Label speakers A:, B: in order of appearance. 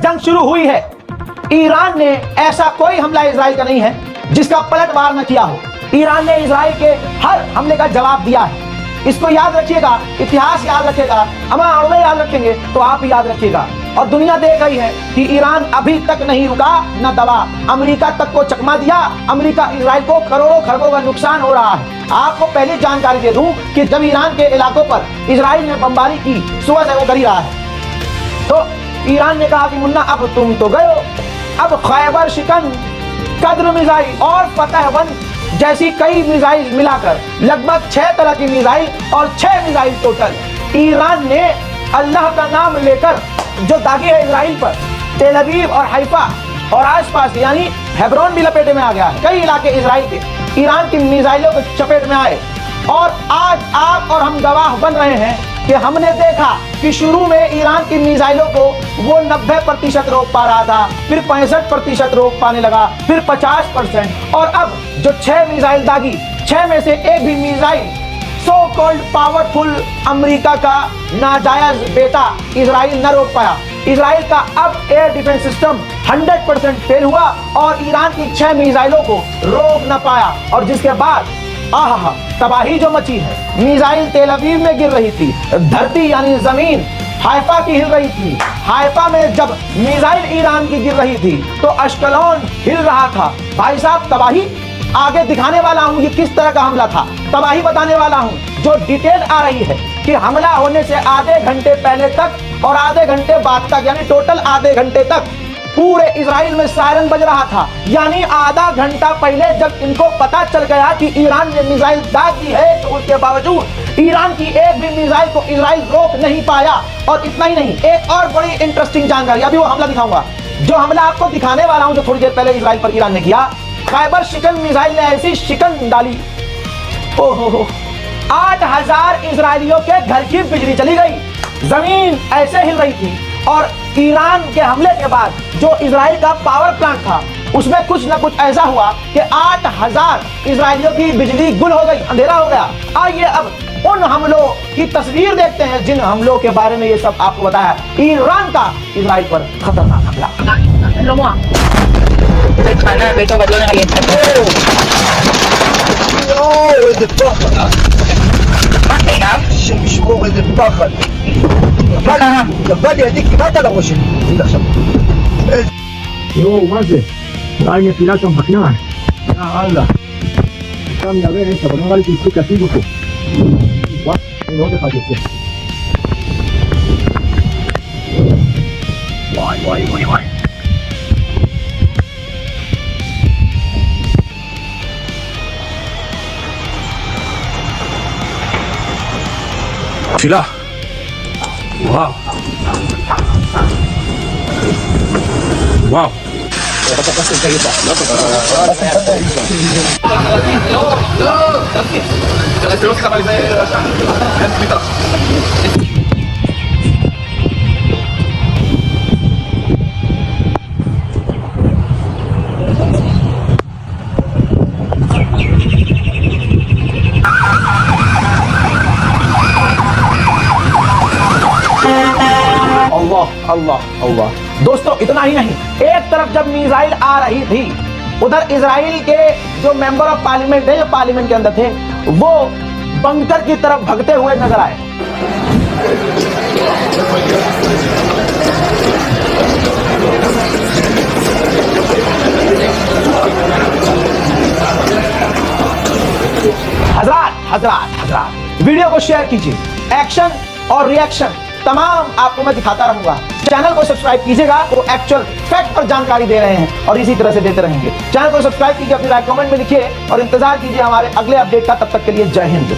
A: जंग शुरू हुई है, ईरान ने ऐसा कोई हमला इजराइल का नहीं है जिसका पलटवार न किया हो। ईरान ने इजराइल के हर हमले का जवाब दिया है। इसको याद रखिएगा, इतिहास याद रखिएगा, हम अड़वे याद रखेंगे तो आप याद रखिएगा। और दुनिया देख रही है कि ईरान अभी तक नहीं रुका, न दबा। अमेरिका तक को चकमा दिया। अमेरिका इजराइल को करोड़ों खरबों का नुकसान हो रहा है। आपको पहले जानकारी दे दूं कि जब ईरान के इलाकों पर इजराइल ने बमबारी की, सुबह से वो कर ही रहा है, तो ईरान ने कहा कि मुन्ना अब तुम तो गए हो, अब खैबर शिकन, कद्र मिसाइल और फतह-1 जैसी कई मिसाइल मिलाकर लगभग 6 तरह की मिसाइल और 6 मिसाइल टोटल ईरान ने अल्लाह का नाम लेकर जो दागे है इजराइल पर, तेल अवीव और हाइफा और आसपास यानी हेब्रोन भी लपेटे में आ गया है। कई इलाके इजराइल के ईरान की मिसाइलों के चपेट में आए। और आज आप और हम गवाह बन रहे हैं कि हमने देखा कि शुरू में ईरान की मिसाइलों को वो 90% रोक पा रहा था, फिर 65% रोक पाने लगा, फिर 50%, और अब जो 6 मिसाइल दागी, 6 में से एक भी missile so called powerful America का नाजायज बेटा इजराइल न रोक पाया। इजराइल का अब एयर डिफेंस सिस्टम 100% फेल हुआ और ईरान की 6 मिसाइलों को रोक न पाया। और जिसके बाद आहा तबाही जो मची है, मिसाइल तेल अवीव में गिर रही थी, धरती यानी जमीन हाइफा की हिल रही थी। हाइफा में जब मिसाइल ईरान की गिर रही थी तो अश्कलोन हिल रहा था। भाई साहब, तबाही आगे दिखाने वाला हूं ये किस तरह का हमला था, तबाही बताने वाला हूं जो डिटेल आ रही है कि हमला होने से आधे घंटे पहले तक और आधे घंटे बाद तक, यानी टोटल आधे घंटे तक पूरे इजराइल में सायरन बज रहा था। यानी आधा घंटा पहले जब इनको पता चल गया कि ईरान ने मिसाइल दाग दी है, तो उसके बावजूद ईरान की एक भी मिसाइल को इजराइल रोक नहीं पाया। और इतना ही नहीं, एक और बड़ी इंटरेस्टिंग जानकारी, अभी वो हमला दिखाऊंगा, जो हमला आपको दिखाने वाला हूं जो थोड़ी देर पहले इजराइल पर ईरान ने किया। खैबर शिकन मिसाइल ने ऐसी शिकन डाली, ओहो, 8000 इजरायलियों के घर की बिजली चली गई, जमीन ऐसे हिल रही थी। और ईरान के हमले के बाद जो इजराइल का पावर प्लांट था उसमें कुछ न कुछ ऐसा हुआ कि 8000 इजरायलियों की बिजली गुल हो गई, अंधेरा हो गया। आइए अब उन हमलों की तस्वीर देखते हैं जिन हमलों के बारे में ये सब आपको बताया। ईरान का इजराइल पर खतरनाक हमला।
B: खाना बेटा बदलो ना
C: איזה פחד.
B: מה קרה?
C: השם ישמור, איזה פחד. נפל לי ידי כמעט על הראש שלי. תגיד עכשיו.
D: יואו, מה זה? אולי נפילה שם בכנען. יאללה. שם ירס, אבל נראה לי שהספיק להשיג אותו. וואט, הנה עוד אחד יוצא. וואי וואי וואי וואי.
E: תפילה. וואו. וואו.
A: अल्लाह अल्लाह अल्लाह। दोस्तों इतना ही नहीं, एक तरफ जब मिसाइल आ रही थी, उधर इजराइल के जो मेंबर ऑफ पार्लियामेंट है, जो पार्लियामेंट के अंदर थे, वो बंकर की तरफ भागते हुए नजर आए। हजरात वीडियो को शेयर कीजिए। एक्शन और रिएक्शन तमाम आपको मैं दिखाता रहूंगा। चैनल को सब्सक्राइब कीजिएगा, तो एक्चुअल फैक्ट पर जानकारी दे रहे हैं और इसी तरह से देते रहेंगे। चैनल को सब्सक्राइब कीजिए, अपनी राय कमेंट में लिखिए और इंतजार कीजिए हमारे अगले अपडेट का। तब तक के लिए जय हिंद।